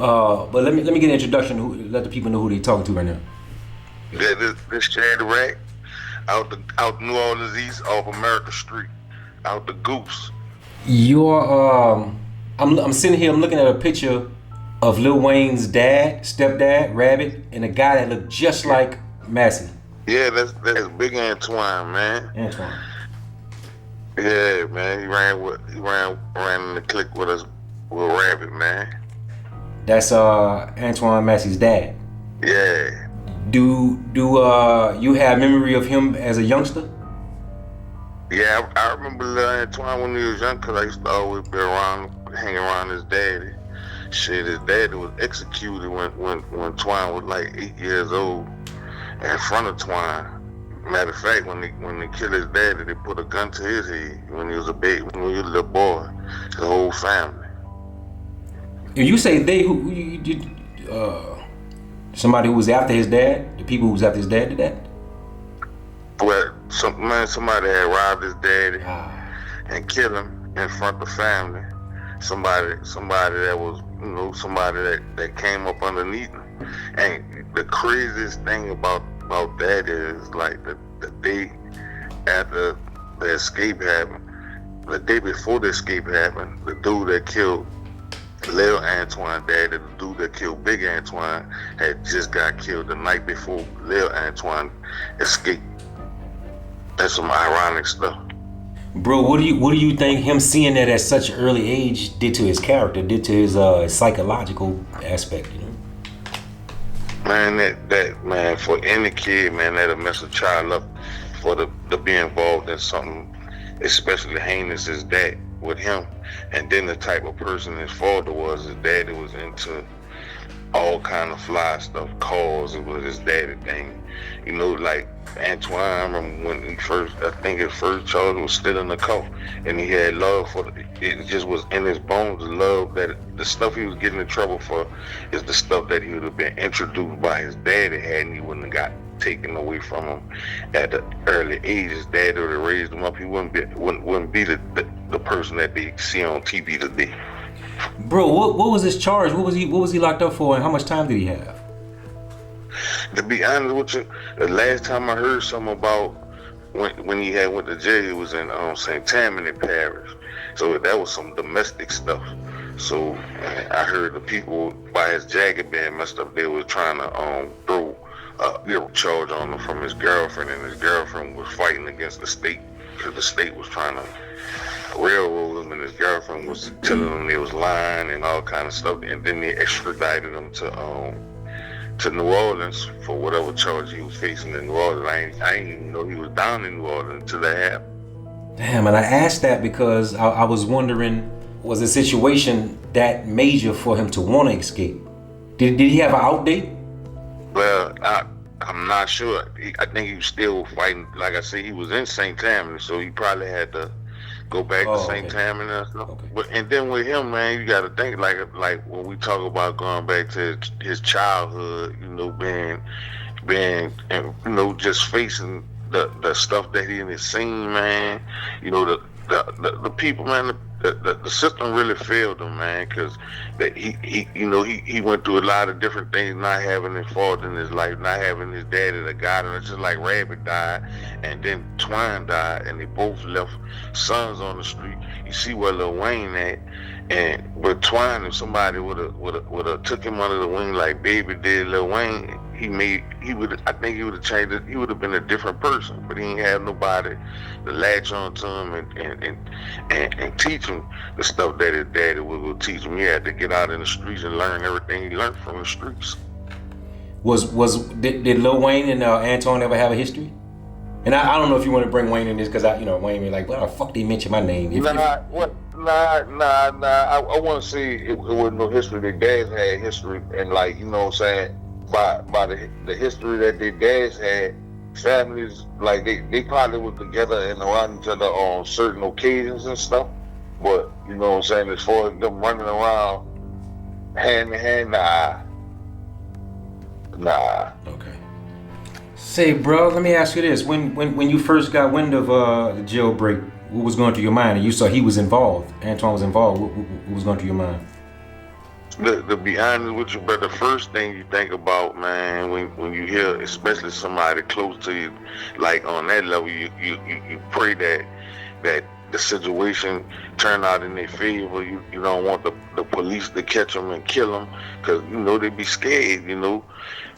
But let me get an introduction. Let the people know who they talking to right now. Yeah, this Jailbreak out New Orleans East off America Street, out the Goose. I'm sitting here. I'm looking at a picture of Lil Wayne's stepdad, Rabbit, and a guy that looked just like Massey. Yeah, that's Big Antwine, man. Antwine. Yeah, man. He ran in the clique with us with Rabbit, man. That's Antwine Massey's dad. Yeah. Do you have memory of him as a youngster? Yeah, I remember Lil Antwine when he was young, cause I used to always be hanging around his daddy. Shit, his daddy was executed when Twine was like 8 years old in front of Twine. Matter of fact, when they killed his daddy, they put a gun to his head when he was a baby, when he was a little boy. His whole family. If you say they, who you did, somebody who was after his dad, the people who was after his dad did that? Well, somebody had robbed his daddy and killed him in front of the family. Somebody that was, somebody that came up underneath him. And the craziest thing about that is like the day after the escape happened, the day before the escape happened, the dude that killed Lil Antwine daddy, the dude that killed Big Antwine, had just got killed the night before Lil Antwine escaped. That's some ironic stuff. Bro, what do you think him seeing that at such an early age did to his character, did to his psychological aspect, Man, that man, for any kid, man, that'll mess a child up to be involved in something, especially heinous as that with him. And then the type of person his father was, his daddy was into all kind of fly stuff, cars, it was his daddy thing. Like Antwine, I remember when his first charge was still in the car, and he had love for it just was in his bones, the love that the stuff he was getting in trouble for is the stuff that he would have been introduced by his daddy had, and he wouldn't have got taken away from him at the early age. His daddy would have raised him up. He wouldn't be the person that they see on TV today. Bro, what was his charge? What was he locked up for, and how much time did he have? To be honest with you, the last time I heard something about when he had went to jail, he was in St. Tammany Parish. So that was some domestic stuff. So I heard the people by his jacket being messed up, they were trying to throw a charge on him from his girlfriend, and his girlfriend was fighting against the state because the state was trying to railroad him, and his girlfriend was telling him they was lying and all kind of stuff, and then they extradited him to New Orleans for whatever charge he was facing in New Orleans. I didn't even know he was down in New Orleans until that happened. Damn, and I asked that because I was wondering, was the situation that major for him to want to escape? Did he have an out date? Well, I'm not sure. I think he was still fighting. Like I said, he was in St. Tammany, so he probably had to go back to St. Tammany and stuff. Okay. But and then with him, man, you got to think like when we talk about going back to his childhood, being just facing the stuff that he has seen, man. The people, man. The system really failed him, man, because he went through a lot of different things, not having his father in his life, not having his daddy that got him. It's just like Rabbit died, and then Twine died, and they both left sons on the street. You see where Lil Wayne at, and with Twine, if somebody would have took him under the wing like Baby did Lil Wayne, I think he would have changed it. He would have been a different person, but he ain't have nobody to latch on to him and teach him the stuff that his daddy would teach him. He had to get out in the streets and learn everything he learned from the streets. Did Lil Wayne and Antwine ever have a history? And I don't know if you want to bring Wayne in this because Wayne be like, well, the fuck they mention my name? Nah. I want to say it was no history. Their dads had history, and by the history that their dads had, families they probably were together and around each other on certain occasions and stuff. But as far as them running around hand in hand, nah. Okay. Say, bro, let me ask you this: when you first got wind of the jailbreak, what was going through your mind? And you saw he was involved. Antwine was involved. What was going through your mind? To be honest with you, but the first thing you think about, man, when you hear, especially somebody close to you, like on that level, you pray that the situation turn out in their favor. You don't want the police to catch them and kill them, because they be scared,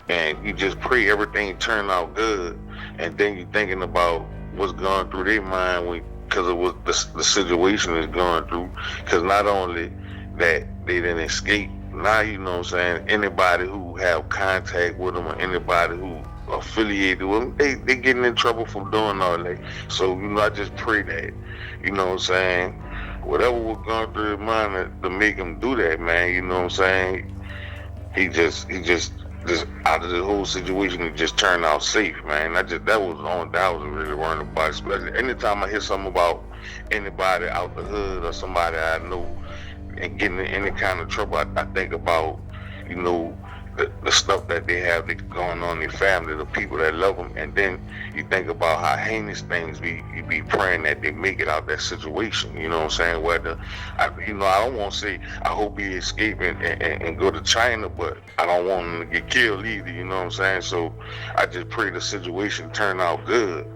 and you just pray everything turn out good. And then you thinking about what's going through their mind because of what the situation is going through. Because not only that they didn't escape, now you know what I'm saying, anybody who have contact with them or anybody who affiliated with them, they getting in trouble for doing all that. So I just pray that, you know what I'm saying, whatever was going through his mind to make him do that, man, you know what I'm saying, he just out of the whole situation, it just turned out safe, man. That was really worrying about. Especially anytime I hear something about anybody out the hood or somebody I know and getting in any kind of trouble, I think about, the stuff that they have going on in their family, the people that love them, and then you think about how heinous things you be praying that they make it out that situation. You know what I'm saying? Whether I don't want to say I hope he escape and go to China, but I don't want him to get killed either. You know what I'm saying? So I just pray the situation turn out good.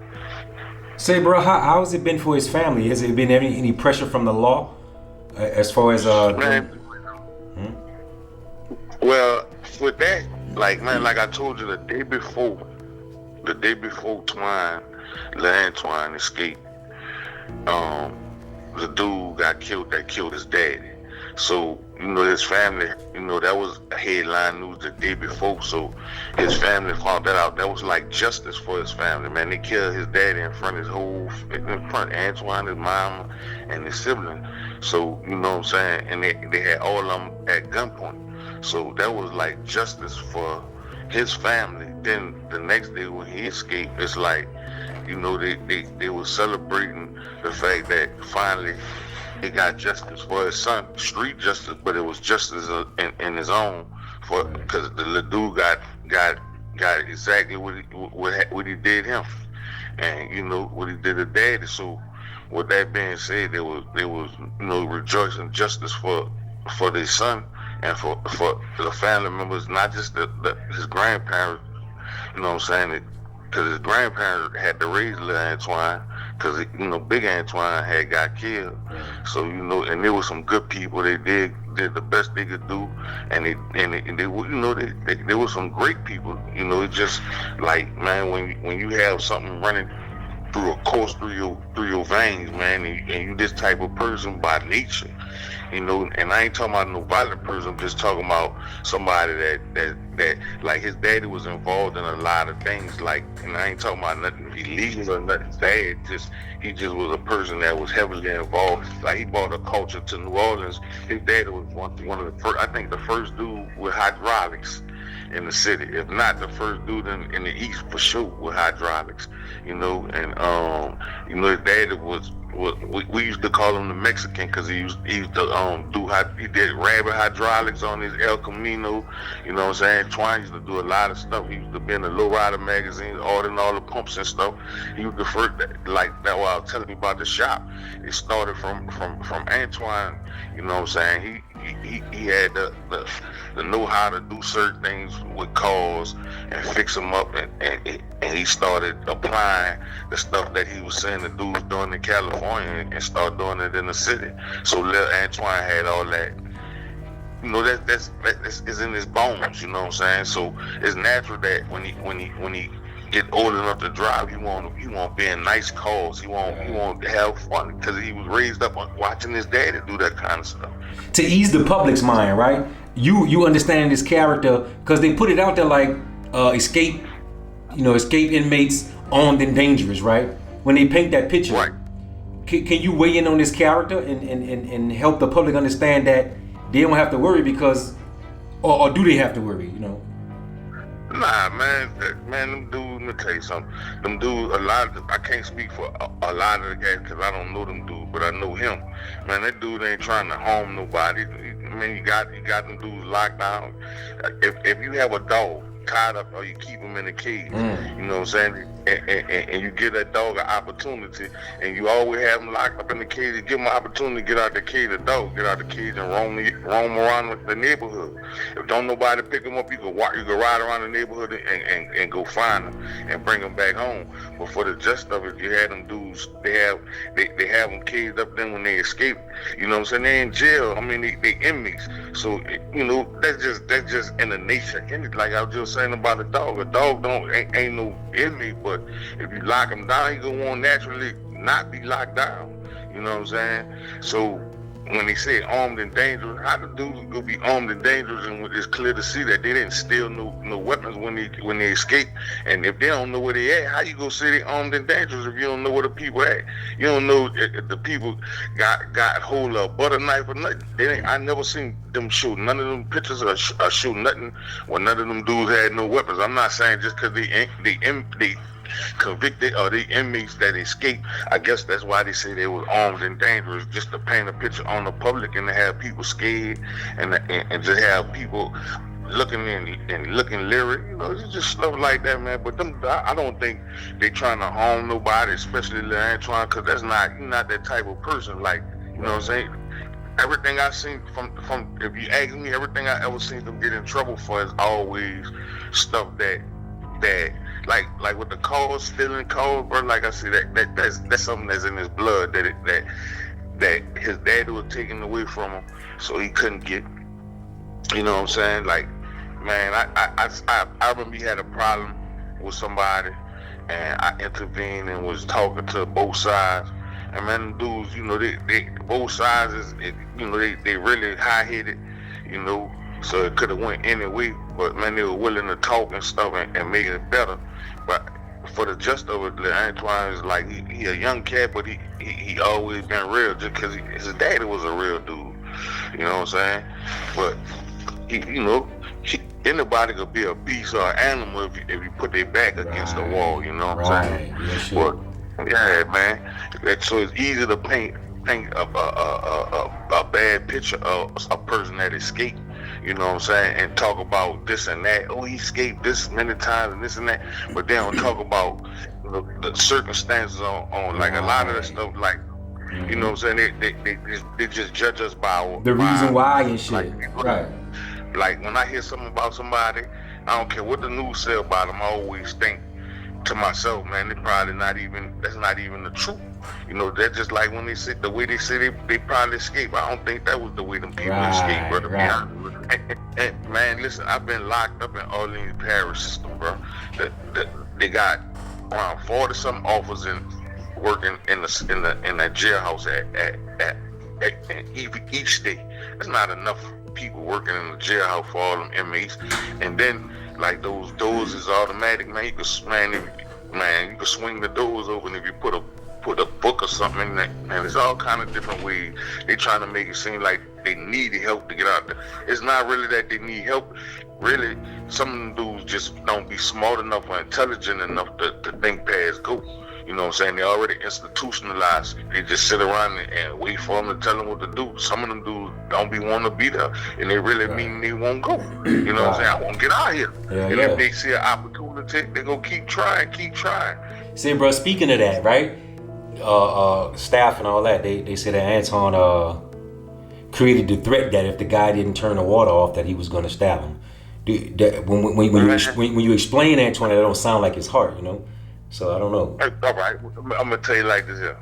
Say, bro, how has it been for his family? Has it been any pressure from the law as far as Well, with that, like I told you, the day before Antwine escaped, the dude got killed that killed his daddy. So, his family, that was headline news the day before. So his family found that out. That was like justice for his family, man. They killed his daddy in front of Antwine, his mama, and his sibling. So, you know what I'm saying? And they had all of them at gunpoint. So that was like justice for his family. Then the next day when he escaped, it's like, they were celebrating the fact that finally he got justice for his son, street justice, but it was justice in his own, because the little dude got exactly what he did him, and what he did to daddy. So with that being said, they was rejoicing justice for their son and for the family members, not just his grandparents. You know what I'm saying? Because his grandparents had to raise little Antwine, because big Antwine had got killed. So and there were some good people. They did the best they could do, and they were some great people. It's just like, man, when you have something running through a course through your veins, man, and you this type of person by nature, and I ain't talking about no violent person. I'm just talking about somebody that like his daddy was involved in a lot of things, like, and I ain't talking about nothing illegal or nothing bad. He just was a person that was heavily involved. Like, he brought a culture to New Orleans. His daddy was one of the first, I think the first dude with hydraulics in the city, if not the first dude in the East for sure with hydraulics, and his daddy was we used to call him the Mexican, because he used to he did rabbit hydraulics on his El Camino. You know what I'm saying? Twine used to do a lot of stuff. He used to be in the Low Rider magazine, ordering all the pumps and stuff. He was the first, like that what I was telling you about the shop. It started from Antwine. You know what I'm saying? He had the know how to do certain things with cars and fix them up, and he started applying the stuff that he was saying the dudes doing in California and start doing it in the city. So Lil Antwine had all that. That's in his bones. You know what I'm saying? So it's natural that when he get old enough to drive, he won't be in nice cars. He won't have fun, because he was raised up on watching his daddy do that kind of stuff. To ease the public's mind, right? You understand this character because they put it out there like escape inmates armed and dangerous, right? When they paint that picture, right? Can you weigh in on this character and help the public understand that they don't have to worry, because, or do they have to worry? Nah, man, them dudes, let me tell you something. Them dudes, I can't speak for a lot of the guys, because I don't know them dudes, but I know him. Man, that dude ain't trying to harm nobody. I mean, you got them dudes locked down. If you have a dog, tied up or you keep them in a cage. You know what I'm saying? And you give that dog an opportunity, and you always have them locked up in the cage. You give them an opportunity to get out the cage. The dog get out the cage and roam around the neighborhood. If don't nobody pick them up, you can ride around the neighborhood and go find them and bring them back home. But for the gist of it, you had them dudes. They have them caged up. Then when they escape, you know what I'm saying? They in jail. I mean, they inmates. So you know that's just in the nature. Like I was just saying about a dog. A dog ain't no inmate, but if you lock him down, he gonna want naturally not be locked down. You know what I'm saying? So when they say armed and dangerous, how the dudes gonna be armed and dangerous? And it's clear to see that they didn't steal no weapons when they escaped. And if they don't know where they at, how you gonna say they armed and dangerous if you don't know where the people at? You don't know if the people got hold of a butter knife or nothing. I never seen them shoot none of them pictures or shoot nothing when none of them dudes had no weapons. I'm not saying just because they convicted or the inmates that escaped. I guess that's why they say they was armed and dangerous, just to paint a picture on the public and to have people scared and just have people looking and looking leery. You know, it's just stuff like that, man. But I don't think they trying to harm nobody, especially Lil Antwine, because you're not that type of person. Like, you know what I'm saying? Everything I seen from if you ask me, everything I ever seen them get in trouble for is always stuff that like with the cars, stealing cars, bro. Like I said, that's something that's in his blood that his daddy was taken away from him, so he couldn't get. You know what I'm saying? Like, man, I remember he had a problem with somebody, and I intervened and was talking to both sides. And man, them dudes, you know, they both sides you know, they really high-headed, you know. So it could have went any way, but man, they were willing to talk and stuff and make it better. But for the gist of it, Antwine is like he a young cat, but he always been real just because his daddy was a real dude. You know what I'm saying? But anybody could be a beast or an animal if you put their back against the wall. You know what I'm saying? Yes, but yeah, man. So it's easy to paint a bad picture of a person that escaped. You know what I'm saying? And talk about this and that. Oh, he escaped this many times and this and that. But they don't talk about the circumstances on like a lot of that stuff. Like, you know what I'm saying? They just judge us by the reason why and shit. Like, right. Like when I hear something about somebody, I don't care what the news say about them. I always think to myself, man, that's not even the truth. You know, that's just like when they say the way they say they probably escaped. I don't think that was the way them people escaped, bro. To be honest with you. And man, listen, I've been locked up in Orleans Parish system, bro. They got around 40-something officers working in the jailhouse at each day. There's not enough people working in the jailhouse for all them inmates. And then like those doors is automatic, man. You can swing the doors open if you put a book or something in there. And there's all kind of different ways. They trying to make it seem like they need help to get out there. It's not really that they need help. Really, some of them dudes just don't be smart enough or intelligent enough to think past go. You know what I'm saying? They already institutionalized. They just sit around and wait for them to tell them what to do. Some of them dudes don't be wanting to be there, and they really mean they won't go. You know what I'm saying? I want to get out here. And if they see an opportunity, they go keep trying. See, bro, speaking of that, right? Staff and all that, they said that Antoine created the threat that if the guy didn't turn the water off, that he was going to stab him. When you explain Antoine, it don't sound like it's hard, you know. So I don't know. All right, I'm gonna tell you like this here.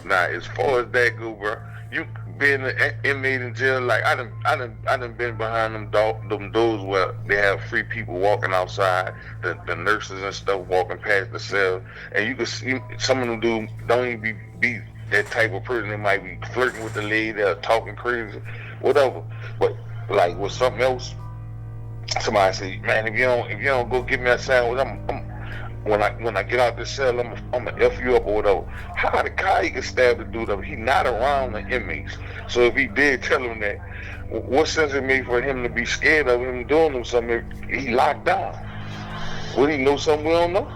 Now, as far as that go, bro, you being an inmate in jail, like I done been behind them doors where they have free people walking outside, the nurses and stuff walking past the cell, and you can see some of them dudes don't even be that type of person. They might be flirting with the lady, or talking crazy, whatever. But like with something else, somebody say, man, if you don't go get me a sandwich, when I get out this cell, I'm gonna F you up or whatever. How he can stab the dude up? He not around the inmates. So if he did tell him that, what sense it made for him to be scared of him doing him something if he locked down? Would he know something we don't know?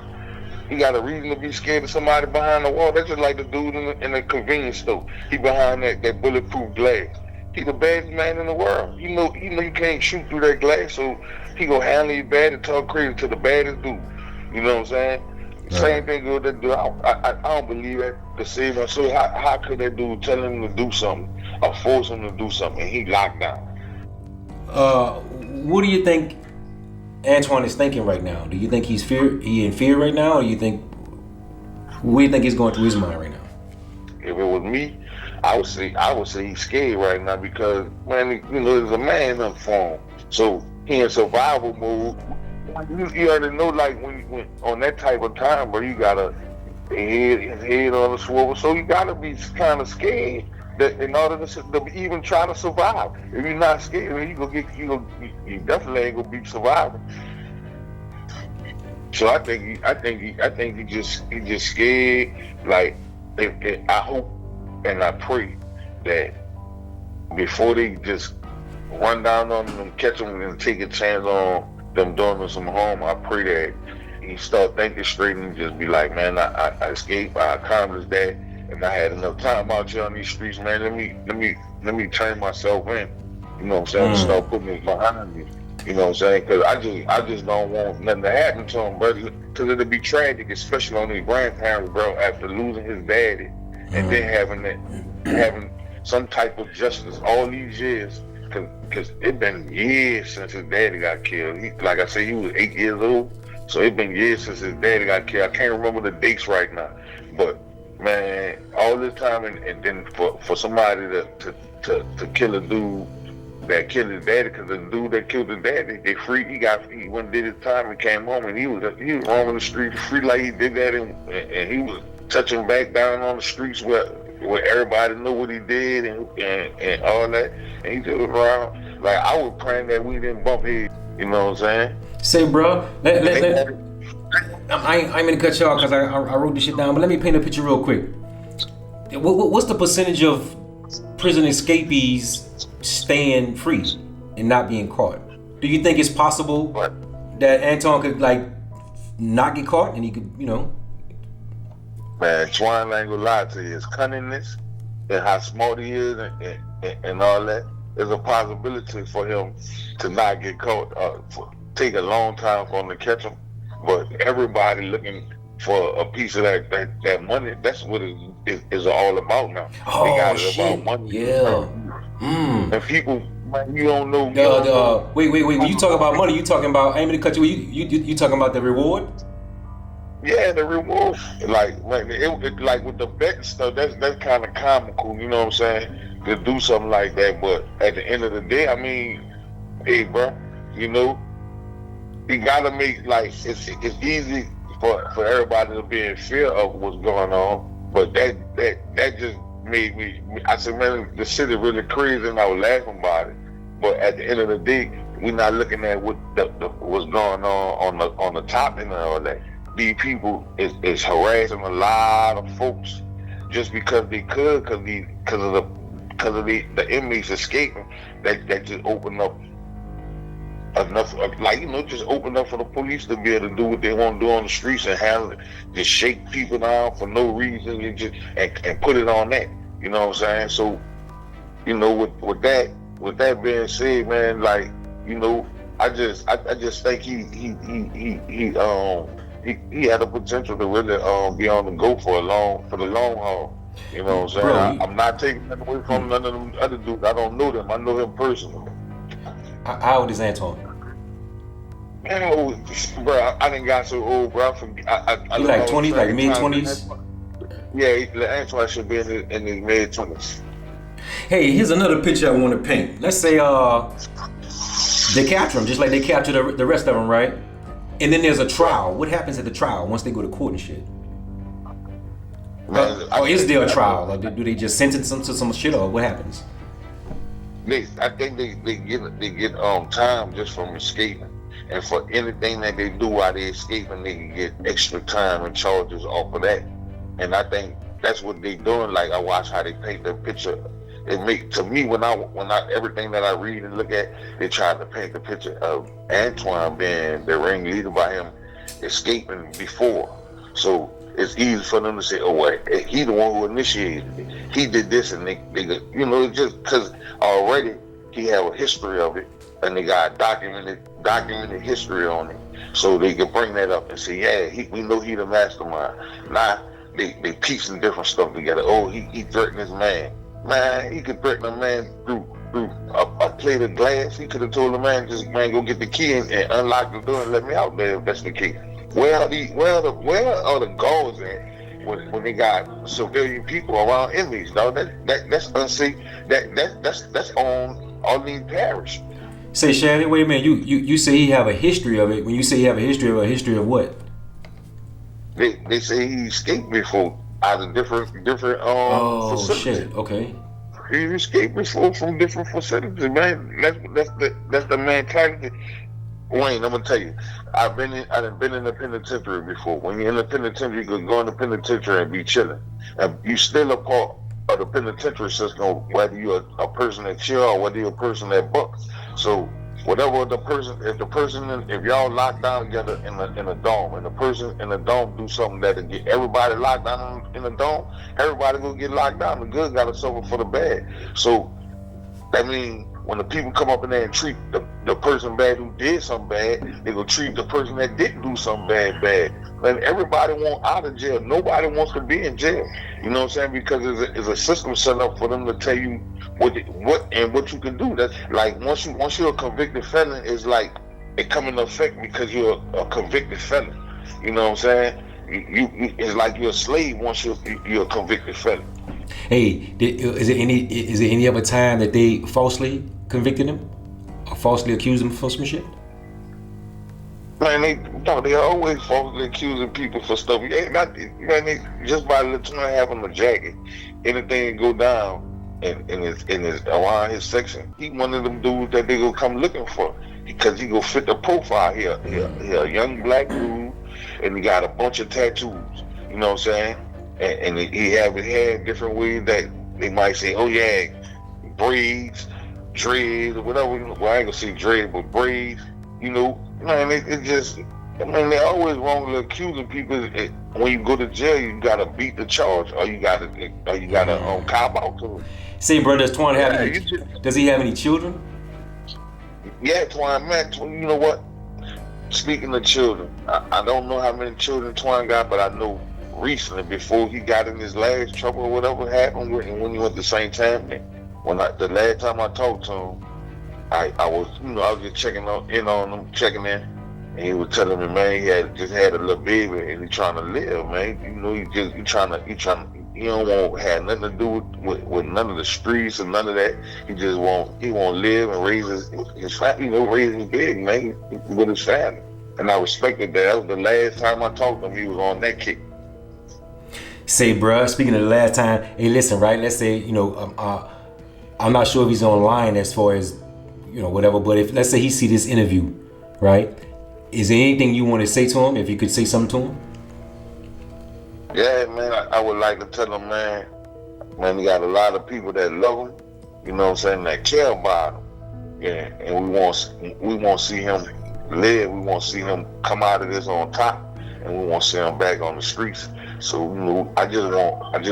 He got a reason to be scared of somebody behind the wall. That's just like the dude in the convenience store. He behind that bulletproof glass. He the baddest man in the world. You can't shoot through that glass, so he gonna handle you bad and talk crazy to the baddest dude. You know what I'm saying? Right. Same thing with that dude. I don't believe that to save him. So how could that dude tell him to do something or force him to do something and he locked down? What do you think Antwine is thinking right now? Do you think he in fear right now, or what do you think he's going through his mind right now? If it was me, I would say he's scared right now because, man, there's a man in form. So he in survival mode. You already know, like when on that type of time, bro, you gotta his head on the swivel. So you gotta be kind of scared that in order to even try to survive. If you're not scared, you definitely ain't gonna be surviving. So I think he just scared. Like I hope and I pray that before they just run down on them and catch them and take a chance on them doing them some harm, I pray that he start thinking straight and just be like, man, I escaped, I accomplished that, and I had enough time out here on these streets, man. Let me turn myself in. You know what I'm saying? Start putting it behind me. You know what I'm saying? Because I just don't want nothing to happen to him, bro. Because it'll be tragic, especially on his grandparents, bro, after losing his daddy and then having some type of justice all these years. Because it been years since his daddy got killed. Like I said, he was 8 years old. So it been years since his daddy got killed. I can't remember the dates right now. But, man, all this time and then for somebody to kill a dude that killed his daddy, because the dude that killed his daddy, they freed. He went and did his time and came home, and he was roaming the streets free like he did that, and he was touching back down on the streets where everybody knew what he did and all that, and he just was around. Like, I was praying that we didn't bump heads. You know what I'm saying? Say, bro, I'm gonna cut y'all because I wrote this shit down, but let me paint a picture real quick. What's the percentage of prison escapees staying free and not being caught? Do you think it's possible that Antwine could not get caught and he could, Man, Twine ain't gonna lie to you. His cunningness and how smart he is and all that, there's a possibility for him to not get caught. Take a long time for him to catch him. But everybody looking for a piece of that money. That's what it is all about now. Oh, they got it shit. about money. Yeah. And people, man, you don't know. Wait. When you talk about money, you talking about? I ain't gonna cut you. You talking about the reward? Yeah, the reward. Like with the betting stuff, that's kind of comical. You know what I'm saying? To do something like that, but at the end of the day, I mean, hey, bro, you gotta make it's easy for everybody to be in fear of what's going on, but that just made me. I said, man, the shit is really crazy, and I was laughing about it. But at the end of the day, we're not looking at what's going on the top and all that. These people is harassing a lot of folks just because they could, because of the inmates escaping. That just opened up enough, just open up for the police to be able to do what they want to do on the streets and handle it, just shake people down for no reason and put it on that. You know what I'm saying? So, with that being said, man, I just think he had the potential to really be on the go for the long haul. You know what I'm saying? I'm not taking that away from none of them other dudes. I don't know them. I know him personally. How old is Antwine? Man, bro, I done got so old, bro. I he like 20s, like mid-20s? Yeah, Antwine should be in his mid-20s. Hey, here's another picture I want to paint. Let's say they capture him, just like they capture the rest of them, right? And then there's a trial. What happens at the trial once they go to court and shit? Or is there a trial? Like, do they just sentence them to some shit, or what happens? I think they get time just from escaping, and for anything that they do while they escaping, they can get extra time and charges off of that. And I think that's what they doing. Like, I watch how they paint the picture. To me, when I everything that I read and look at, they try to paint the picture of Antwine being the ringleader by him escaping before. So it's easy for them to say, "Oh, well, he the one who initiated it. He did this," and they you know, it's just because already he have a history of it, and they got documented history on it, so they can bring that up and say, "Yeah, we know he the mastermind." Now they piecing different stuff together. Oh, he threatened his man. Man, he could threaten a man through a plate of glass. He could have told the man, "Just man, go get the key and unlock the door and let me out there if that's the case." Where are the goals at when they got civilian people around inmates? No, that's unsafe. That's on Orleans Parish. Say, Shannon, wait a minute. You say he have a history of it. When you say he have a history of what? They say he escaped before out of different oh facilities. Shit, okay. He escaped before from different facilities, man. That's the mentality. Wayne, I'm gonna tell you, I've been in the penitentiary before. When you're in the penitentiary, you can go in the penitentiary and be chilling. And you still a part of the penitentiary system, whether you're a person that chill or whether you're a person that bucks. So whatever the person, if y'all locked down together in a dome, and the person in the dome do something that'll get everybody locked down in the dome, everybody gonna get locked down. The good gotta suffer for the bad. So that means when the people come up in there and treat the person bad who did something bad, they gonna treat the person that didn't do something bad. And everybody want out of jail. Nobody wants to be in jail. You know what I'm saying? Because it's a system set up for them to tell you what you can do. That's like once you're a convicted felon, it's like it come into effect because you're a convicted felon. You know what I'm saying? You it's like you're a slave once you're a convicted felon. Hey, is there any other time that they falsely convicted him or falsely accused him for some shit? Man, they always falsely accusing people for stuff. Just by the time having a jacket, anything go down in his around his section, he one of them dudes that they go come looking for because he go fit the profile. He a young black dude, and he got a bunch of tattoos. You know what I'm saying? And he have his hair different ways that they might say, "Oh yeah, braids, dreads, or whatever." Well, I ain't gonna say dread, but braids. You know, man, they're always wrongly accusing people. When you go to jail, you gotta beat the charge, or you gotta cop out to them. Say, bro, does Twine does he have any children? Yeah, Twine, man. You know what? Speaking of children, I don't know how many children Twine got, but I know recently, before he got in his last trouble or whatever happened when he went to St. Tammany, the last time I talked to him, I was just checking in on him, and he was telling me, man, he just had a little baby and he trying to live, man. You know, he don't want have nothing to do with none of the streets and none of that. He want live and raise his family, raise his baby, man, with his family. And I respected that. That was the last time I talked to him. He was on that kick. Say, bruh, speaking of the last time, hey, listen, right? Let's say, I'm not sure if he's online as far as, whatever, but if, let's say he see this interview, right? Is there anything you want to say to him, if you could say something to him? Yeah, man, I would like to tell him, man, he got a lot of people that love him, you know what I'm saying, that care about him. Yeah, and we want to see him live. We want to see him come out of this on top, and we want to see him back on the streets. So I just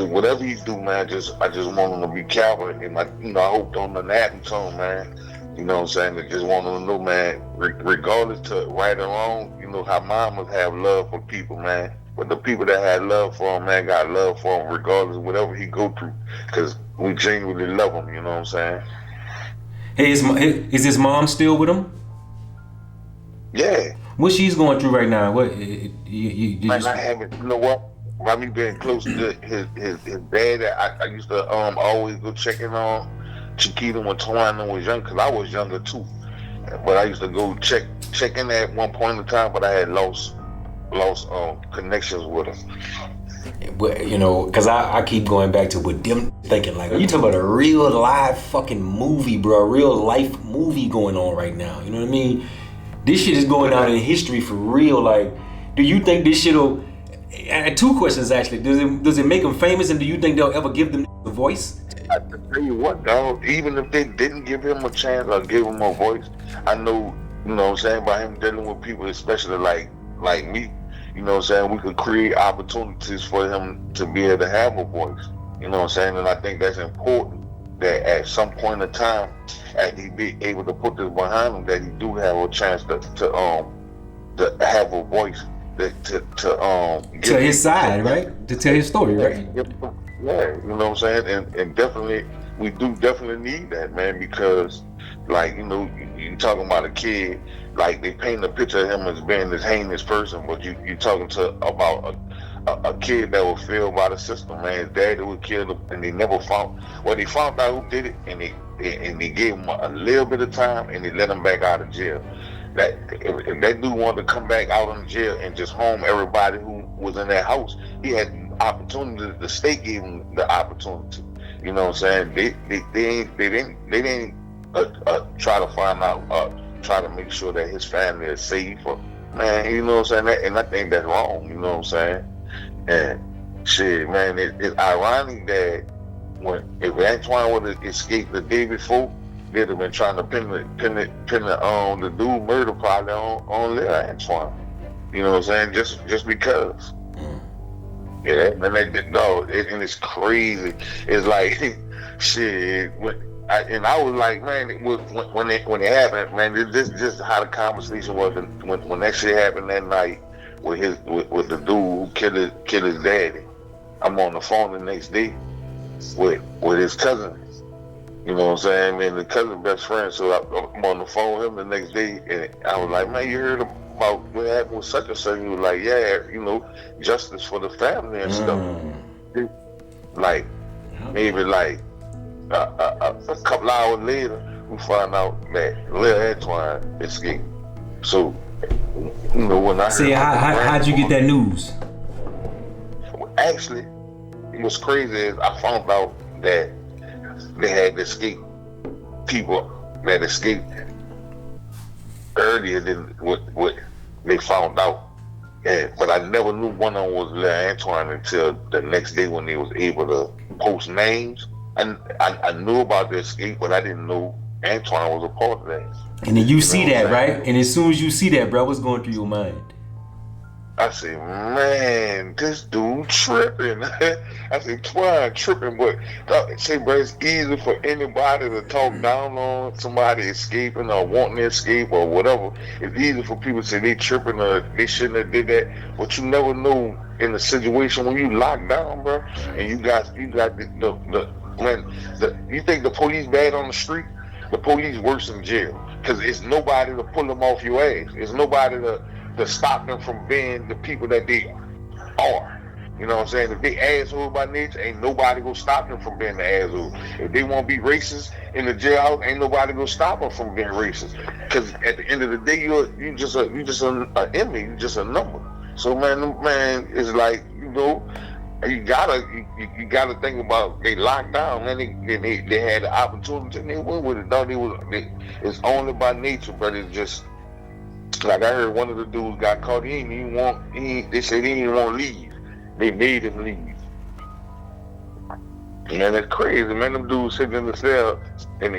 whatever he do, man. I just want him to be careful, and I hope don't nothing happen to him, man. You know what I'm saying? I just want him to know, man. Regardless to right or wrong, how mamas have love for people, man. But the people that had love for him, man, got love for him regardless of whatever he go through, because we genuinely love him. You know what I'm saying? Hey, is his mom still with him? Yeah. What she's going through right now? What I haven't. You know what? By me being close to his dad, I used to always go checking on Chiquita when Twine was young, because I was younger too. But I used to go check in at one point in time, but I had lost connections with him. But because I keep going back to what them thinking, like, are you talking about a real live fucking movie, bro? A real life movie going on right now. You know what I mean? This shit is going down in history for real. Like, do you think this shit'll? And two questions actually. Does it make them famous, and do you think they'll ever give them a voice? I can tell you what, dog. Even if they didn't give him a chance or give him a voice, I know, what I'm saying, by him dealing with people, especially like me, you know what I'm saying, we could create opportunities for him to be able to have a voice. You know what I'm saying? And I think that's important, that at some point in time, as he be able to put this behind him, that he do have a chance to have a voice, to tell his side, right? To tell his story, right? Yeah, you know what I'm saying? And definitely, we do definitely need that, man, because, like, you know, you talking about a kid, like, they paint a picture of him as being this heinous person, but you talking about a kid that was failed by the system, man. His daddy was killed, and they never found, well, they found out who did it, and they gave him a little bit of time, and they let him back out of jail. That if that dude wanted to come back out of jail and just home everybody who was in that house, he had the opportunity. The state gave him the opportunity. You know what I'm saying? They didn't try to find out, try to make sure that his family is safe. Or, man, you know what I'm saying? And I think that's wrong. You know what I'm saying? And shit, man, it's ironic that if Antwine would have escaped the day before, they'd have been trying to pin the dude murder probably on Lil Antwine. You know what I'm saying? Just because. Yeah, and they did no, and it's crazy. It's like shit. I was like, man, when it happened, man, this just how the conversation was when that shit happened that night with the dude who killed his daddy. I'm on the phone the next day with his cousin. You know what I'm saying? Man, the cousin best friend. So I'm on the phone with him the next day, and I was like, man, you heard about what happened with such and such? He was like, yeah, you know, justice for the family and stuff. Like maybe like a couple hours later, we find out that Lil Antwine escaped. So, you know, when I heard how'd you get that news? Actually, what's crazy is I found out that they had escaped people that escaped earlier than what they found out. But I never knew one of them was Lil Antwine until the next day when they was able to post names. And I knew about the escape, but I didn't know Antwine was a part of that. And then you see that, right? And as soon as you see that, bro, what's going through your mind? I say, man, this dude tripping. I say, Twine tripping, but say, bro, it's easy for anybody to talk down on somebody escaping or wanting to escape or whatever. It's easy for people to say they tripping or they shouldn't have did that. But you never know in a situation when you locked down, bro, and you got you think the police bad on the street? The police worse in jail because it's nobody to pull them off your ass. It's nobody to stop them from being the people that they are. You know what I'm saying? If they assholes by nature, ain't nobody gonna stop them from being the asshole. If they want to be racist in the jailhouse, ain't nobody gonna stop them from being racist. Because at the end of the day, you just an enemy. You just a number. So man, it's like, you know, you gotta think about they locked down, man. They had the opportunity and they went with it. It's only by nature, but it's just. Like I heard one of the dudes got caught. They said he didn't want to leave. They made him leave. Man, it's crazy, man. Them dudes sitting in the cell, and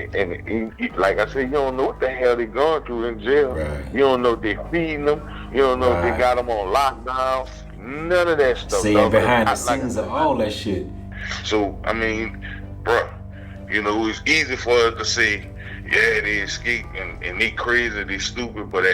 like I said, you don't know what the hell they going through in jail. Right. You don't know if they feeding them. You don't know if they got them on lockdown. None of that stuff. Saying behind the scenes of all that shit. So I mean, bruh, you know, it's easy for us to say, yeah, they escape and they crazy, they stupid, but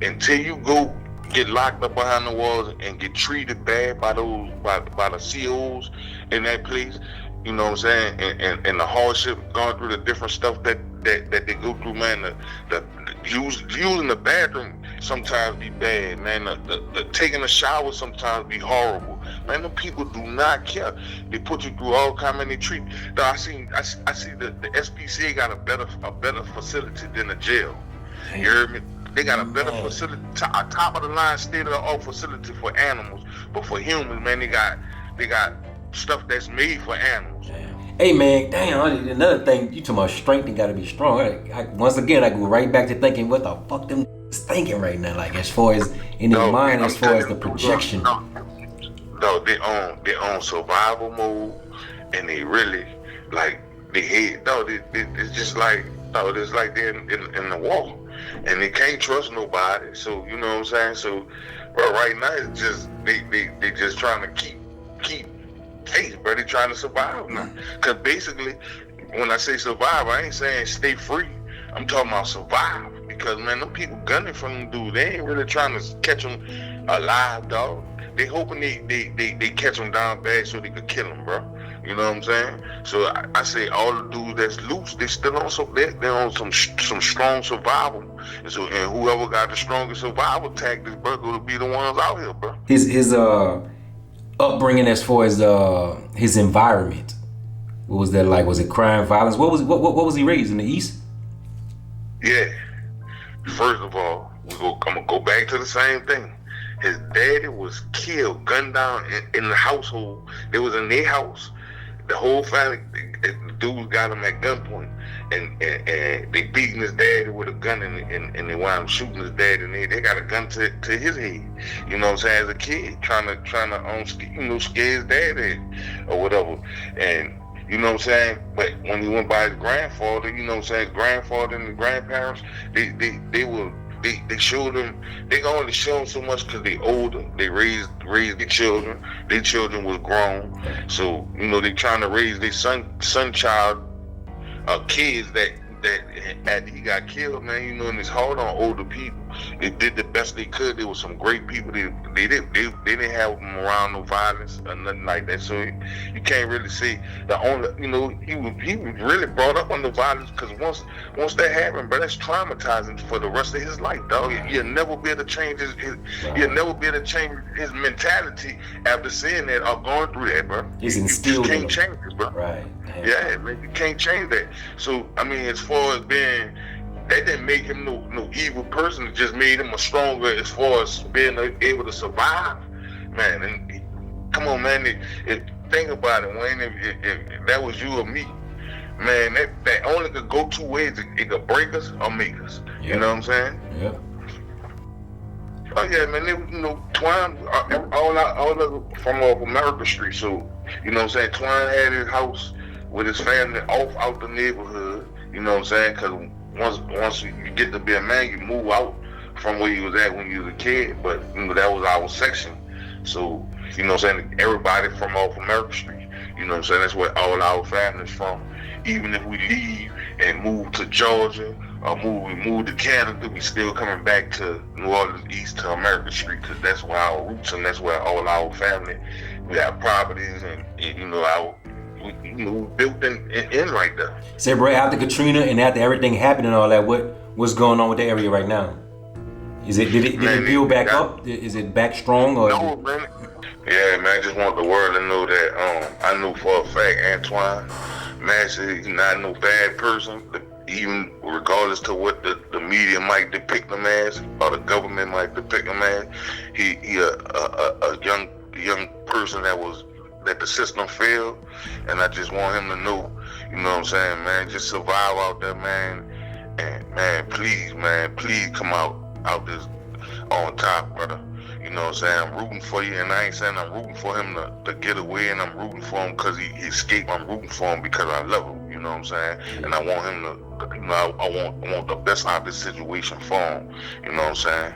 until you go get locked up behind the walls and get treated bad by the COs in that place, you know what I'm saying, and the hardship, going through the different stuff that they go through, man, the using the bathroom sometimes be bad, man, the taking a shower sometimes be horrible. Man, them people do not care. They put you through all kind of treat. I see the SPCA got a better facility than the jail. You heard me? They got a better facility, top of the line, state of the art facility for animals. But for humans, man, they got stuff that's made for animals. Hey man, damn, another thing, you talking about strength and gotta be strong. Once again, I go right back to thinking, what the fuck them thinking right now? Like as far as in their mind, as far as the projection. No, they on survival mode, and they really like they hate. No, it's just like it's like they're in the war. and they can't trust nobody. So you know what I'm saying. So, bro, right now it's just they just trying to keep pace, bro. They trying to survive now. Cause basically, when I say survive, I ain't saying stay free. I'm talking about survive. Because man, them people gunning from them dudes, they ain't really trying to catch them alive, dog. They hoping they catch them down bad so they could kill them, bro. You know what I'm saying? So I say all the dudes that's loose, they still on they're on some strong survival. And so whoever got the strongest survival tactics, bro, gonna be the ones out here, bro. His upbringing as far as his environment, what was that like? Was it crime, violence? What was he raised in the East? Yeah. First of all, I'm gonna go back to the same thing. His daddy was killed, gunned down in the household. They was in their house. The whole family, the dudes got him at gunpoint, and they beating his daddy with a gun, and they wound up shooting his dad, and they got a gun to his head. You know what I'm saying? As a kid, trying to scare his dad or whatever, and. You know what I'm saying? But when he went by his grandfather, you know what I'm saying, his grandfather and the grandparents, they showed him, they can only show him so much because they older. They raised their children. Their children was grown. So, you know, they trying to raise their son child, kids that after he got killed, man, you know, and it's hard on older people. They did the best they could. There was some great people. They didn't have them around no violence or nothing like that. So you can't really say the only, you know, he was really brought up under violence because once that happened, bro, that's traumatizing for the rest of his life, dog. You'll never be able to change you'll never be able to change his mentality after seeing that or going through that, bro. He's instilled. You just can't change it, bro. Right. Yeah, man, you can't change that. So I mean, as far as being, that didn't make him no evil person. It just made him a stronger as far as being able to survive, man. And come on, man. Think about it, Wayne. If that was you or me, man, that only could go two ways. It could break us or make us. Yep. You know what I'm saying? Yeah. Oh yeah, man. You know, Twine, all of from off America Street. So you know what I'm saying. Twine had his house with his family out the neighborhood. You know what I'm saying? Because once you get to be a man, you move out from where you was at when you was a kid. But you know, that was our section. So you know what I'm saying, everybody from off America Street. You know what I'm saying? That's where all our family's from. Even if we leave and move to Georgia or we move to Canada, we still coming back to New Orleans East to America Street because that's where our roots and that's where all our family, we have properties and you know, we built in right there. Say, bro, after Katrina and after everything happened and all that, what's going on with the area right now? Did it build back up? Is it back strong or? No, man. Yeah, man. I just want the world to know that I know for a fact Antoine Massey, he's not no bad person. Even regardless to what the media might depict him as or the government might depict him as, he a young person that the system failed, and I just want him to know, you know what I'm saying, man, just survive out there, man, and man, please come out this on top, brother. You know what I'm saying? I'm rooting for you, and I ain't saying I'm rooting for him to get away, and I'm rooting for him because he escaped. I'm rooting for him because I love him, you know what I'm saying? And I want him to, you know, I want the best out of this situation for him, you know what I'm saying?